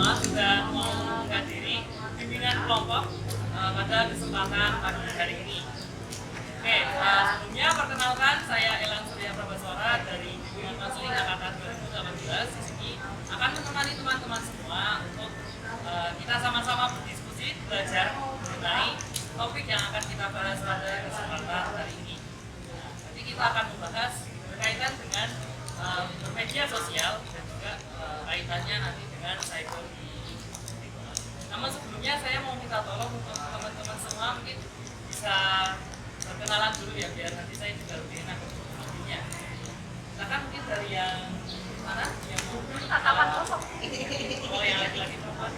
semua sudah mau menghadiri bimbingan kelompok pada kesempatan pagi hari ini. Oke, sebelumnya perkenalkan saya Elan Surya Prabaswara dari Bimbingan Konseling Angkatan 2018. Di sini akan menemani teman-teman semua untuk kita sama-sama berdiskusi, belajar mengenai topik yang akan kita bahas pada kesempatan hari ini. Nanti kita akan membahas berkaitan dengan media sosial dan juga kaitannya nanti dengan cyber di lingkungan. Namun sebelumnya saya mau minta tolong untuk teman-teman semua mungkin bisa perkenalan dulu ya, biar nanti saya juga lebih enak nantinya. Silakan mungkin dari yang mana? Yang mau tatapan kosong. Oh, yang laki-laki perempuan.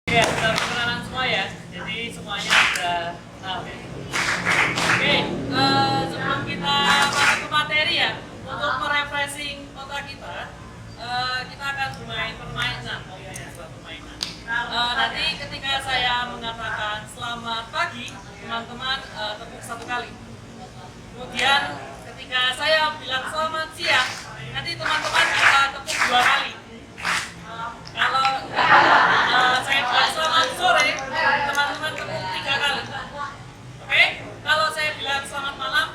Oke, ya, sudah perkenalan semua ya. Jadi semuanya sudah tahu ya. Oke, sebelum kita masuk ke materi ya, untuk merefreshing otak kita, kita akan bermain permainan. Sebuah permainan. Nanti ketika saya mengatakan selamat pagi, teman-teman tepuk satu kali. Kemudian ketika saya bilang selamat siang, nanti teman-teman bisa tepuk dua kali. Kalau saya bilang selamat sore, teman-teman tepuk tiga kali. Oke? Kalau saya bilang selamat malam,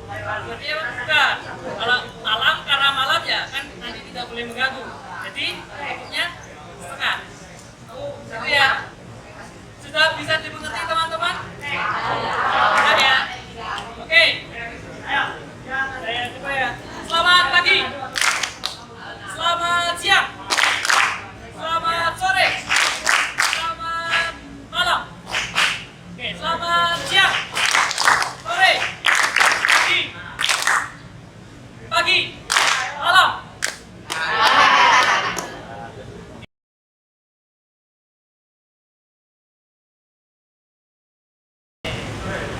berarti apa? Bukan. Kalau malam, karena malam ya kan nanti tidak boleh mengganggu. Jadi tepuknya setengah. Itu ya. Sudah bisa dimengerti teman-teman? Sudah ya? Oke. Saya coba ya. Selamat pagi. Selamat siang. Selamat sore. Selamat malam. Oke, selamat siang. Sore. Pagi. Pagi. Malam.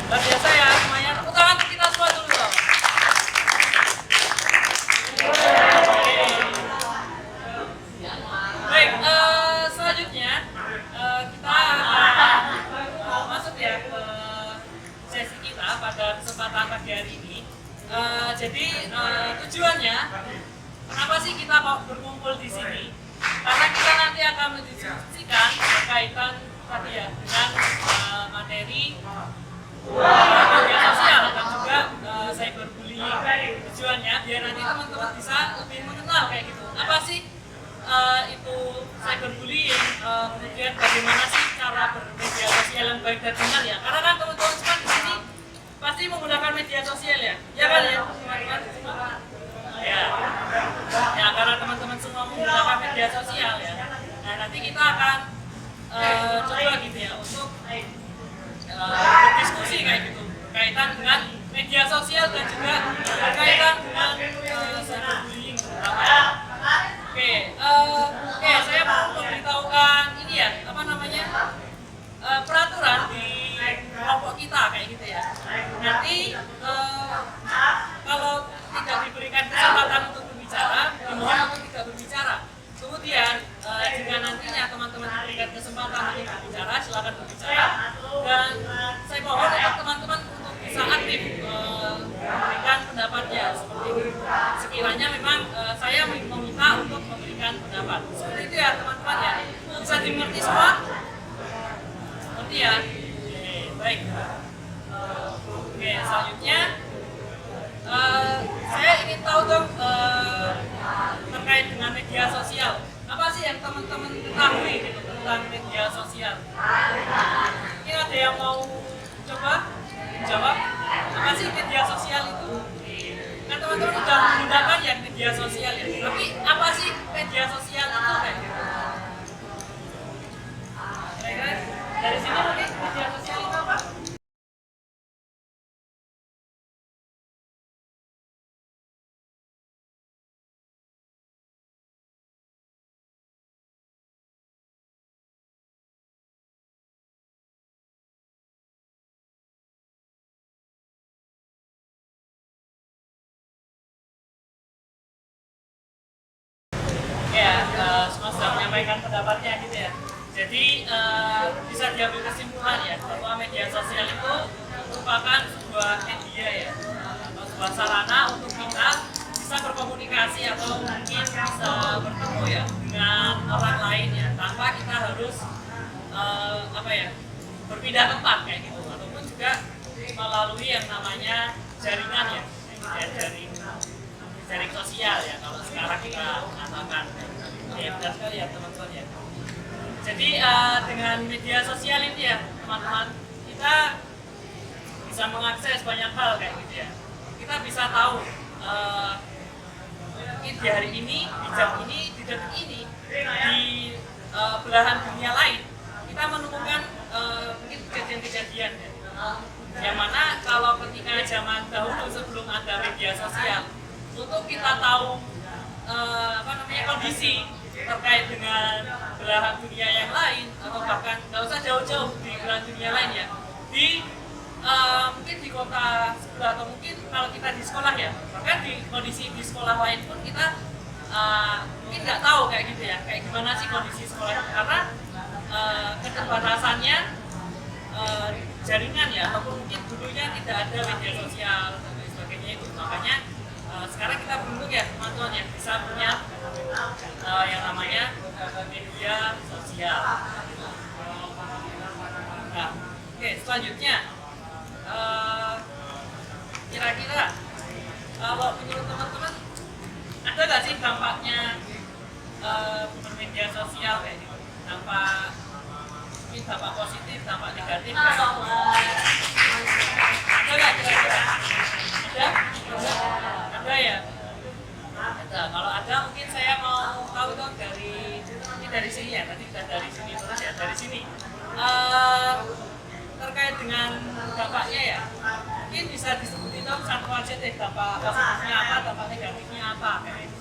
Luar biasa ya semuanya. Tepuk tangan untuk kita semua dulu dong. Baik, selanjutnya kita akan masuk ya ke sesi kita pada kesempatan pagi hari ini. Jadi tujuannya, kenapa sih kita kok berkumpul di sini? Karena kita nanti akan mendiskusikan berkaitan tadi ya dengan materi media sosial dan juga cyberbullying. Tujuannya biar nanti teman-teman bisa lebih mengenal kayak gitu. Apa sih itu cyberbullying, kemudian bagaimana sih cara bermedia sosial yang baik dan benar ya? Karena kan teman-teman semua di sini pasti menggunakan media sosial ya, ya kan ya teman-teman semua? Ya, ya karena teman-teman semua menggunakan media sosial ya. Nah nanti kita akan coba gitu ya untuk berdiskusi kayak gitu berkaitan dengan media sosial dan juga berkaitan dengan cyberbullying terutama ya. Oke, saya mau memberitahukan ini ya, apa namanya, peraturan di kelompok kita kayak gitu ya. Nanti kalau tidak diberikan kesempatan untuk berbicara, dimohon untuk tidak berbicara. Kemudian jika nantinya teman-teman diberikan kesempatan untuk berbicara, silakan berbicara. Dan saya mohon untuk teman-teman untuk bisa aktif memberikan pendapatnya seperti itu. Sekiranya memang saya meminta untuk memberikan pendapat. Seperti itu ya teman-teman ya. Bisa dimengerti semua? Seperti ya. Oke, baik. Oke, selanjutnya saya ingin tahu dong terkait dengan media sosial. Apa sih yang teman-teman ketahui gitu tentang media sosial? Mungkin ada yang mau coba jawab? Apa sih media sosial itu? Kan teman-teman sudah menggunakan ya media sosial ya. Tapi apa sih media sosial itu kayak gitu? Dari sini mungkin media sosial itu apa? menyampaikan pendapatnya gitu ya. Jadi bisa diambil kesimpulan ya bahwa media sosial itu merupakan sebuah media ya, atau sebuah sarana untuk kita bisa berkomunikasi atau mungkin bisa bertemu ya dengan orang lain ya tanpa kita harus berpindah tempat kayak gitu, ataupun juga melalui yang namanya jaringan ya, jaring sosial ya kalau sekarang kita katakan. Ya benar sekali ya teman-teman ya. Jadi dengan media sosial ini ya teman-teman, kita bisa mengakses banyak hal kayak gitu ya. Kita bisa tahu mungkin di hari ini, di jam ini, di detik ini, di belahan dunia lain kita menemukan mungkin kejadian-kejadian ya. Yang mana kalau ketika zaman dahulu sebelum ada media sosial, untuk kita tahu kondisi terkait dengan belahan dunia yang lain, atau bahkan nggak usah jauh-jauh di belahan dunia lain ya, di mungkin di kota sebelah, atau mungkin kalau kita di sekolah ya, bahkan di kondisi di sekolah lain pun kita mungkin nggak tahu kayak gitu ya, kayak gimana sih kondisi sekolah itu, karena keterbatasannya jaringan ya, ataupun mungkin dulunya tidak ada media sosial dan lain sebagainya itu. Makanya sekarang kita beruntung ya teman-teman ya, bisa punya yang namanya media sosial. Nah, oke, selanjutnya kira-kira kalau menurut teman-teman ada nggak sih dampaknya bermedia sosial kayak gitu? Dampak positif, dampak negatif kayak gitu. Ada nggak kira-kira? Ada ya? Ada. Kalau ada mungkin saya mau tahu dong dari sini ya, tadi sudah dari sini terus ya, dari sini terkait dengan dampaknya ya, mungkin bisa disebutin dong satu aja deh, dampak positifnya apa, dampak negatifnya apa kayak gitu.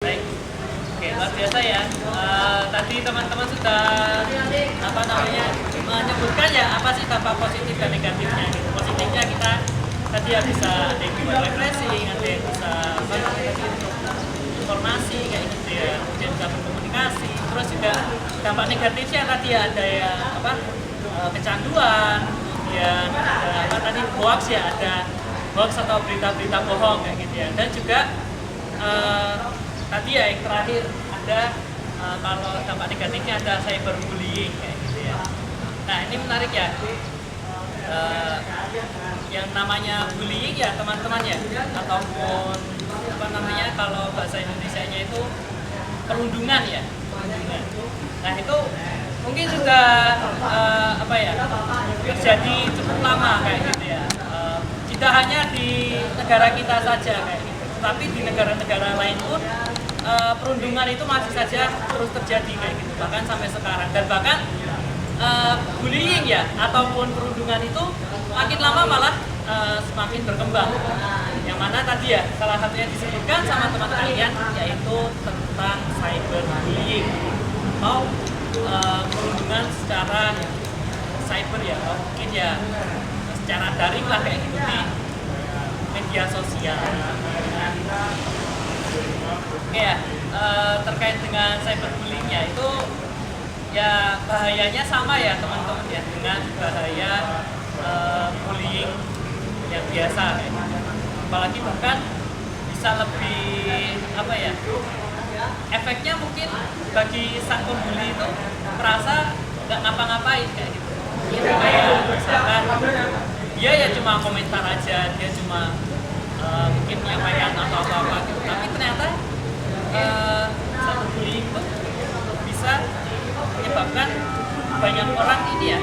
Baik, oke, luar biasa ya. Tadi teman-teman sudah menyebutkan ya apa sih dampak positif dan negatifnya gitu. Positifnya kita tadi ya bisa ada yang buat refreshing, ada yang bisa untuk informasi kayak gitu ya, kemudian bisa berkomunikasi. Terus juga dampak negatifnya tadi ya ada ya kecanduan, kemudian ada tadi hoax ya, ada hoax atau berita-berita bohong kayak gitu ya, dan juga tadi ya yang terakhir ada kalau dampak negatifnya ada cyberbullying kayak gitu ya. Nah ini menarik ya, yang namanya bullying ya teman-teman ya, ataupun kalau bahasa Indonesianya itu perundungan ya, perundungan. Nah itu mungkin sudah terjadi cukup lama kayak gitu ya, tidak hanya di negara kita saja kayak gitu, tapi di negara-negara lain pun perundungan itu masih saja terus terjadi kayak gitu, bahkan sampai sekarang. Dan bahkan bullying ya ataupun perundungan itu makin lama malah semakin berkembang, yang mana tadi ya salah satunya disebutkan sama teman kalian yaitu tentang cyberbullying atau perundungan secara cyber ya, atau mungkin ya secara daring lah kayak gitu di media sosial. Oke ya, terkait dengan cyberbullying ya, itu ya bahayanya sama ya teman-teman ya dengan bahaya bullying yang biasa kayak gitu. Apalagi bahkan bisa lebih efeknya mungkin bagi sang pembuli itu merasa nggak ngapa-ngapain kayak gitu. Itu kayak misalkan dia ya cuma komentar aja, dia cuma mungkin menyampaikan atau apa-apa gitu, tapi ternyata satu bullying itu bisa menyebabkan banyak orang ini ya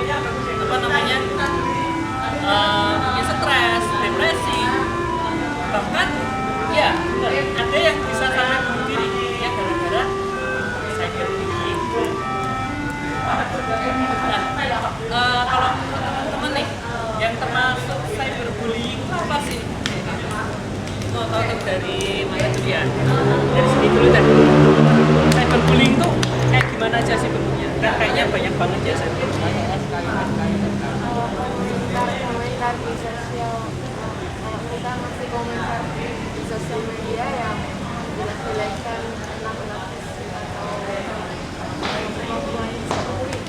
mungkin stres, depresi, bahkan ya benar tahu dari mana dulu ya? Dari sini dulu kan. Cyberbullying tuh kayak gimana aja sih bentuknya? Kan kayaknya banyak banget ya cyberbullying. Komentar di sosial, kalau kita masih komentar di sosial media yang jelek-jelekan anak-anak atau lain seperti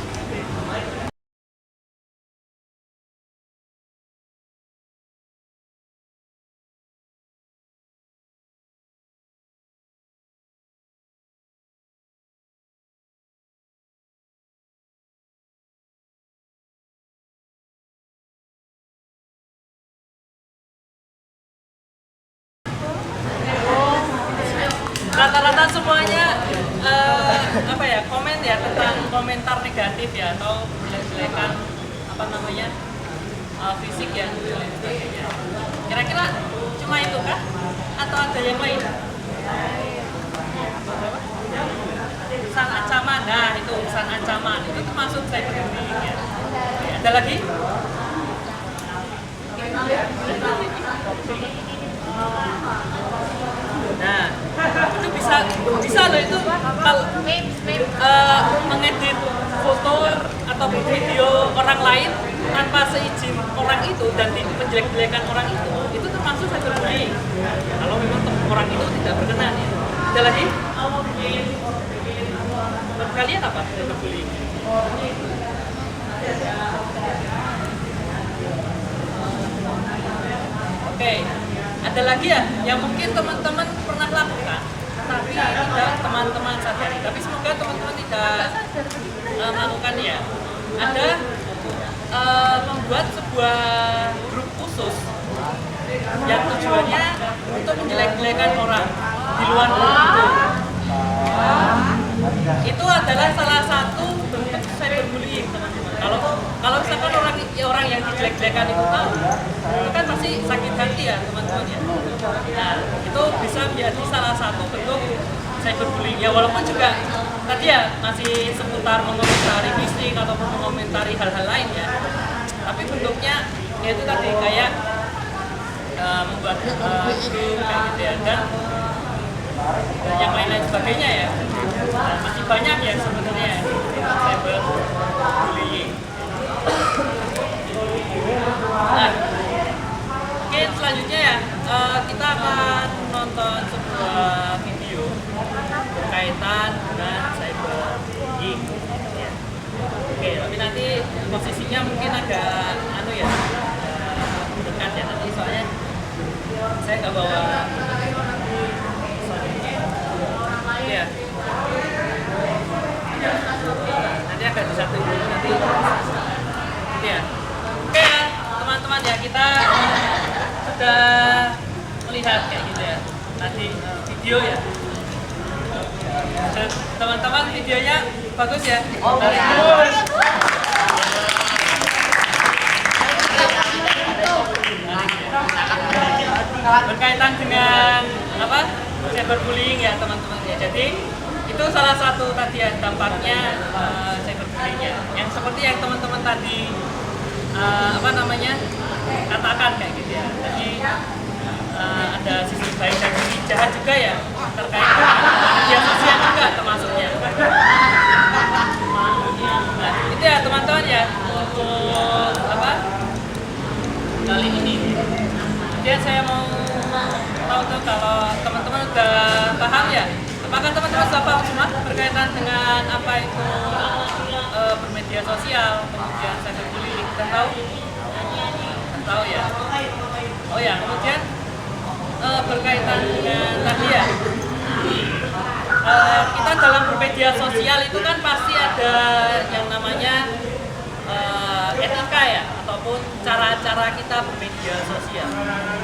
Rata-rata semuanya apa ya, komen ya tentang komentar negatif ya atau jelek-jelekan apa namanya fisik ya dan lain sebagainya. Kira-kira cuma itu kah atau ada yang lain? Pesan ancaman, nah itu pesan ancaman itu termasuk cyberbullying ya. Ada lagi? Nah, itu bisa loh itu kalau mengedit foto atau video orang lain tanpa seizin orang itu dan menjelek-jelekan orang itu termasuk cyberbullying. Kalau memang orang itu tidak berkenan ya. Ada lagi? Menurut kalian apa cyberbullying? Oke, ada lagi ya yang mungkin teman-teman pernah lakukan, tapi tidak teman-teman sadari. Tapi semoga teman-teman tidak melakukan ya. Ada membuat sebuah grup khusus yang tujuannya untuk menjelek-jelekan orang di luar grup itu. Itu adalah salah satu bentuk cyberbullying, teman-teman. Kalau misalkan orang yang dijelek-jelekan itu tahu, itu kan pasti sakit hati ya, teman-teman ya. Nah, itu bisa menjadi salah satu bentuk cyberbullying ya, walaupun juga tadi ya masih seputar mengomentari fisik ataupun mengomentari hal-hal lain ya. Tapi bentuknya ya itu tadi kayak membuat grup kayak gitu ya, dan yang lain-lain sebagainya ya. Nah, masih banyak ya sebenarnya cyberbullying. Nah, mungkin selanjutnya ya kita akan nonton sebuah video berkaitan dengan cyberbullying. Ya. Oke, tapi nanti posisinya mungkin agak dekat ya nanti soalnya saya nggak bawa. Ya. Nanti akan disatu dulu nanti. Ya. Oke ya, teman-teman ya, kita sudah melihat kayak gitu ya. Tadi video ya. Teman-teman videonya bagus ya. Bagus. Berkaitan dengan apa? Cyberbullying ya, teman-teman ya. Jadi itu salah satu tadi ya dampaknya cyberbullying ya. Yang seperti yang teman-teman tadi katakan kayak gitu ya. Jadi ada sisi baik dan sisi jahat juga ya terkait dengan media sosial juga termasuknya. Nah, itu ya teman-teman ya untuk kali ini. Kemudian saya mau tahu tuh kalau teman-teman udah paham ya. Apakah teman-teman sudah paham semua berkaitan dengan apa itu bermedia sosial, kemudian cyberbullying? Kita tahu ya. Oh ya, kemudian berkaitan dengan tadi ya, kita dalam bermedia sosial itu kan pasti ada yang namanya etika ya, ataupun cara-cara kita bermedia sosial.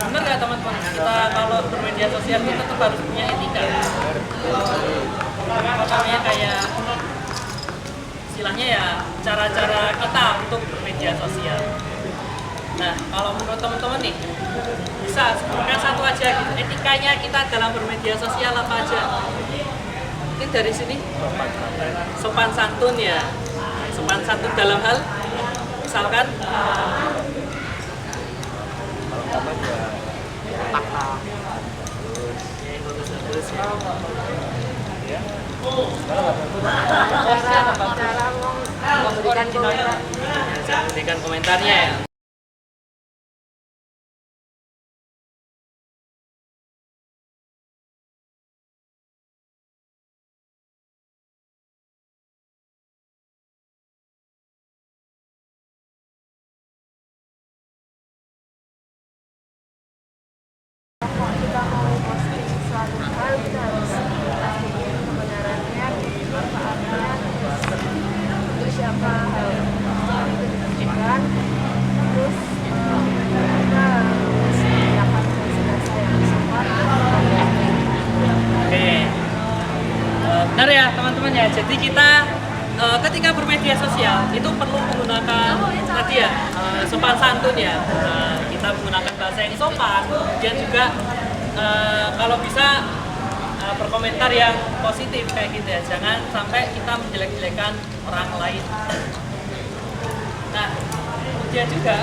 Benar nggak teman-teman? Kita kalau bermedia sosial kita tetap harus punya etika. Namanya kayak istilahnya ya cara-cara kita untuk bermedia sosial. Nah, kalau menurut teman-teman nih, bisa sebutkan satu aja gitu, etikanya kita dalam bermedia sosial apa aja? Mungkin dari sini, sopan santun ya, sopan santun dalam hal, misalkan komentarnya ya. Kalau kita mau posting suatu hal, kita harus pastiin kebenarannya, manfaatnya, terus untuk siapa hal itu ditujukan, terus kita harus mendapatkan bahasa yang sopan dan Oke. Benar ya teman-teman ya. Jadi kita ketika bermedia sosial itu perlu menggunakan tadi ya sopan santun ya. Kita menggunakan bahasa yang sopan. Kemudian juga kalau bisa berkomentar yang positif kayak gitu ya. Jangan sampai kita menjelek-jelekan orang lain. Nah, kemudian juga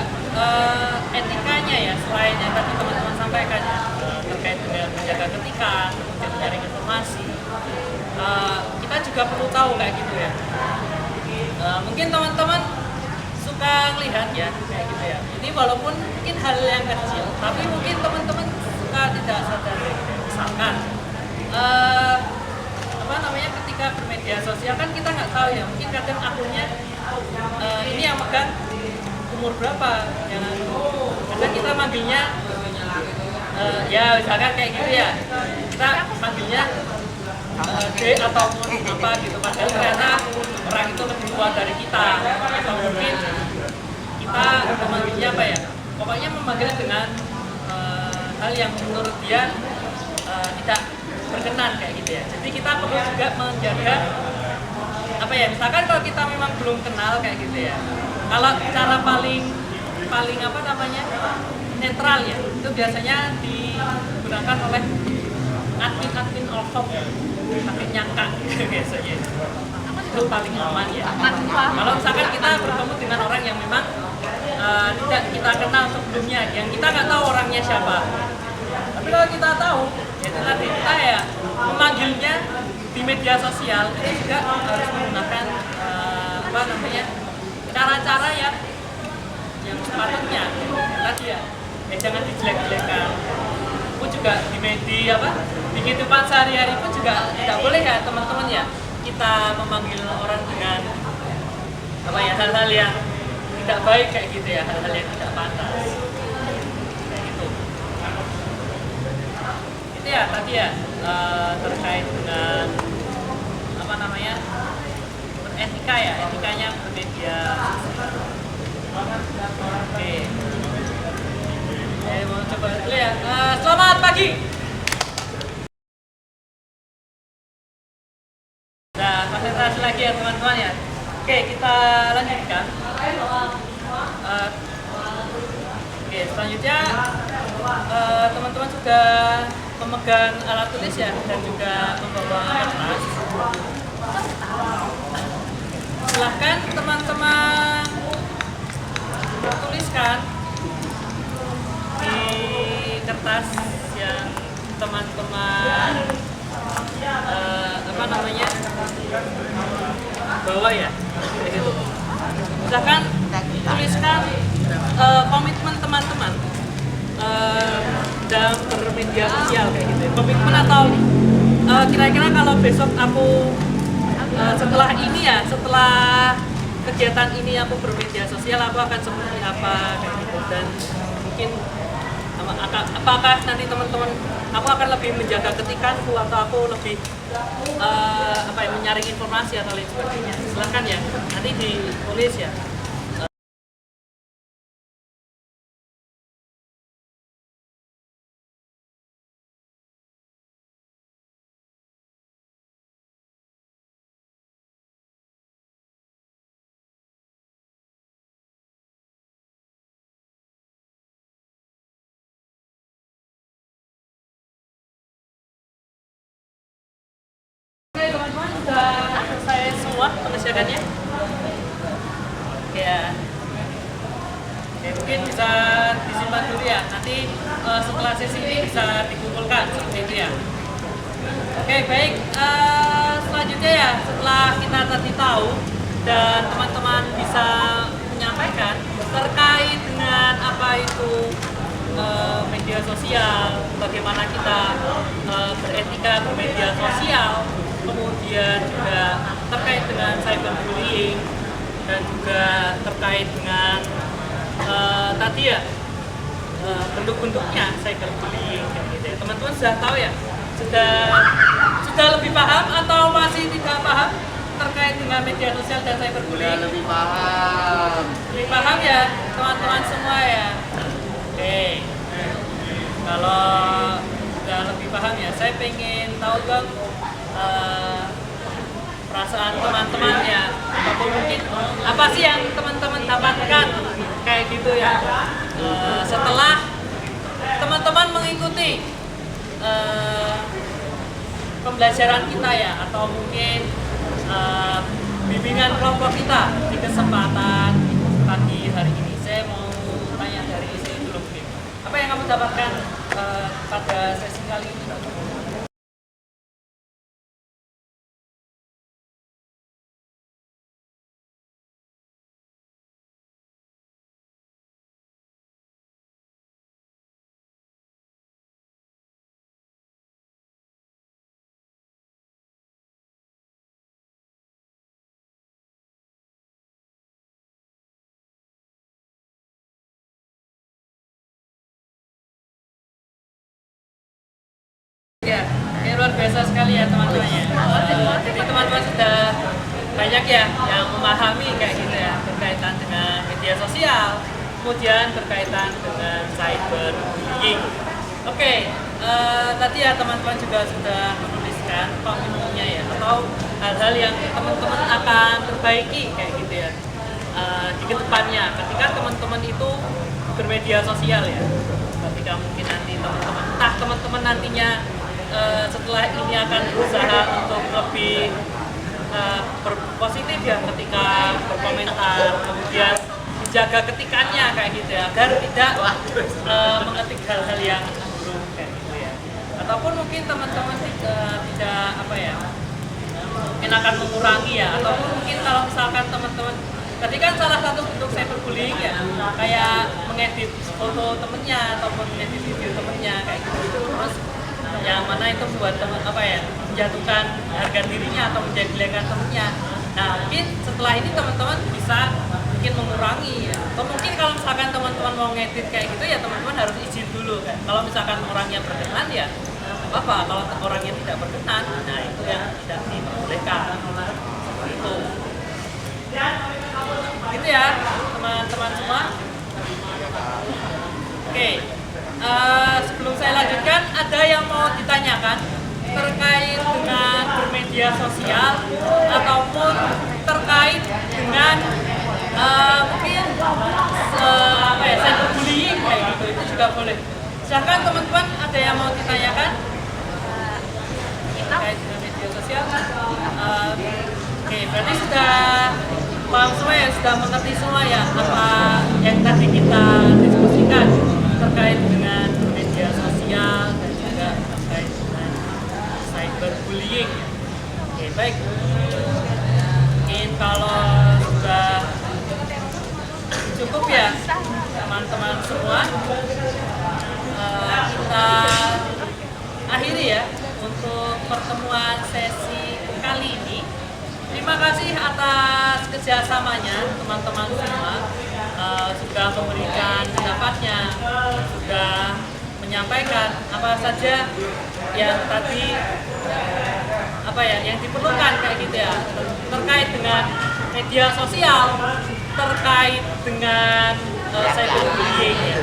etikanya ya, selain yang tadi teman-teman sampaikan ya, terkait dengan menjaga ketikan, kemudian mencari informasi, kita juga perlu tahu kayak gitu ya. Mungkin teman-teman suka melihat ya kayak gitu ya. Ini walaupun mungkin hal yang kecil, tapi mungkin teman-teman suka tidak sadar. Misalkan apa namanya, ketika bermedia sosial kan kita nggak tahu ya, mungkin kadang akunnya ini yang megang umur berapa, yang kadang kita manggilnya ya misalkan kayak gitu ya, kita manggilnya D ataupun apa gitu, padahal ternyata orang itu lebih tua dari kita, atau mungkin kita memanggilnya apa ya, pokoknya memanggil dengan hal yang menurut dia tidak berkenan kayak gitu ya. Jadi kita perlu juga menjaga apa ya, misalkan kalau kita memang belum kenal kayak gitu ya, kalau cara paling apa namanya netral ya, itu biasanya digunakan oleh admin Allshop pakai nyangka biasanya itu paling aman ya. Kalau misalkan kita bertemu dengan orang yang memang tidak kita kenal sebelumnya, yang kita nggak tahu orangnya siapa, tapi kalau kita tahu ya nanti kita ya memanggilnya di media sosial itu juga harus menggunakan apa namanya cara-cara yang sepatutnya tadi ya, jangan dijelek-jelekan. Pun juga di media apa di kehidupan sehari-hari pun juga tidak boleh ya teman-teman ya, kita memanggil orang dengan apa ya, hal-hal yang tidak baik kayak gitu ya, hal-hal yang tidak pantas kayak gitu. Itu ya tadi ya terkait dengan apa namanya etika ya, etikanya bermedia. Oke. Mau coba dulu ya. Selamat pagi. Nah, konsentrasi lagi ya teman-teman ya. Oke, kita lanjutkan. Oke, selanjutnya teman-teman sudah memegang alat tulis ya, dan juga membawa kertas. Silahkan teman-teman tuliskan di kertas yang teman-teman apa namanya bawa ya, gitu. Misalkan tuliskan komitmen teman-teman dalam bermedia sosial kayak gitu. Komitmen atau kira-kira kalau besok aku setelah ini ya, setelah kegiatan ini aku bermedia sosial, aku akan seperti apa kayak gitu. Dan mungkin apakah nanti teman-teman aku akan lebih menjaga ketikanku, atau aku lebih apa ya, menyaring informasi atau lain sebagainya. Silahkan ya, nanti ditulis ya. Oke teman-teman, sudah selesai semua pengecekannya ya. Oke, mungkin bisa disimpan dulu ya, nanti setelah sesi ini bisa dikumpulkan seperti itu ya. Oke baik, selanjutnya ya, setelah kita tadi tahu dan teman-teman bisa menyampaikan, terkait dengan apa itu media sosial, bagaimana kita beretika bermedia sosial, kemudian juga terkait dengan cyberbullying dan juga terkait dengan tadi ya bentuk-bentuknya cyberbullying gitu ya. Teman-teman sudah tahu ya? Sudah lebih paham atau masih tidak paham terkait dengan media sosial dan cyberbullying? Lebih paham. Lebih paham ya teman-teman semua ya. Oke. Kalau sudah lebih paham ya, saya pengen tahu dong perasaan teman-teman ya. Atau mungkin apa sih yang teman-teman dapatkan kayak gitu ya setelah teman-teman mengikuti pembelajaran kita ya, atau mungkin bimbingan kelompok kita di kesempatan pagi hari ini. Saya mau tanya dari istri dulu mungkin. Apa yang kamu dapatkan pada sesi kali ini? Ya, ini luar biasa sekali ya teman-teman ya. Jadi teman-teman sudah banyak ya yang memahami kayak gitu ya, berkaitan dengan media sosial, kemudian berkaitan dengan cyberbullying. Oke, tadi ya teman-teman juga sudah menuliskan komitmennya ya, atau hal-hal yang teman-teman akan perbaiki kayak gitu ya di kedepannya ketika teman-teman itu bermedia sosial ya. Ketika mungkin nanti teman-teman, teman-teman nantinya setelah ini akan berusaha untuk lebih berpositif ya ketika berkomentar, kemudian dijaga ketikannya kayak gitu ya, agar tidak mengetik hal-hal yang buruk kayak gitu ya. Ataupun mungkin teman-teman tidak apa ya, mungkin akan mengurangi ya, ataupun mungkin kalau misalkan teman-teman tadi kan salah satu bentuk cyberbullying ya, kayak mengedit foto temennya ataupun mengedit video temennya kayak gitu. Terus yang mana itu buat teman apa ya, menjatuhkan harga dirinya atau menjelekkan temennya. Nah mungkin setelah ini teman-teman bisa mungkin mengurangi ya. Atau mungkin kalau misalkan teman-teman mau ngedit kayak gitu ya teman-teman harus izin dulu kan. Kalau misalkan orangnya berkenan ya apa, kalau orangnya tidak berkenan, nah itu yang tidak diperbolehkan. Seperti itu. Gitu ya teman-teman semua. Oke. Sebelum saya lanjutkan, ada yang mau ditanyakan terkait dengan bermedia sosial ataupun terkait dengan mungkin apa ya, cyberbullying kayak gitu, itu juga boleh. Silakan teman-teman, ada yang mau ditanyakan terkait dengan media sosial? Oke, berarti sudah paham semua ya, sudah mengerti semua ya apa yang tadi kita diskusikan terkait dengan media sosial dan juga terkait dengan cyberbullying. Oke, baik. Mungkin kalau sudah cukup ya teman-teman semua, kita akhiri ya untuk pertemuan sesi kali ini. Terima kasih atas kerjasamanya teman-teman semua, sudah memberikan pendapatnya, sudah menyampaikan apa saja yang tadi apa ya yang diperlukan kayak gitu ya, terkait dengan media sosial, terkait dengan cyberbullying ya.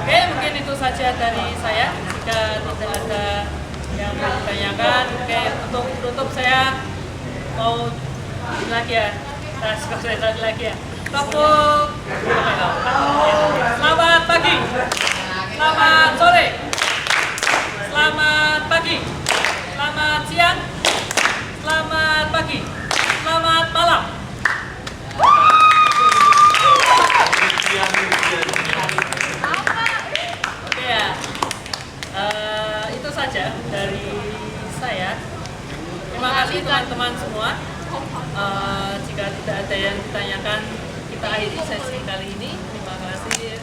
Oke, mungkin itu saja dari saya. Jika tidak ada yang mau ditanyakan, oke, untuk tutup saya mau ini lagi ya, saya lagi ya. Tepuk. Selamat pagi, selamat sore, selamat pagi, selamat siang, selamat pagi, selamat malam. Oke ya, itu saja dari saya. Terima kasih teman-teman semua. Jika tidak ada yang ditanyakan, kita akhiri sesi kali ini. Terima kasih.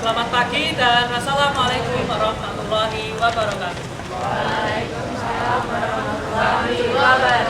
Selamat pagi dan assalamualaikum warahmatullahi wabarakatuh. Waalaikumsalam warahmatullahi wabarakatuh.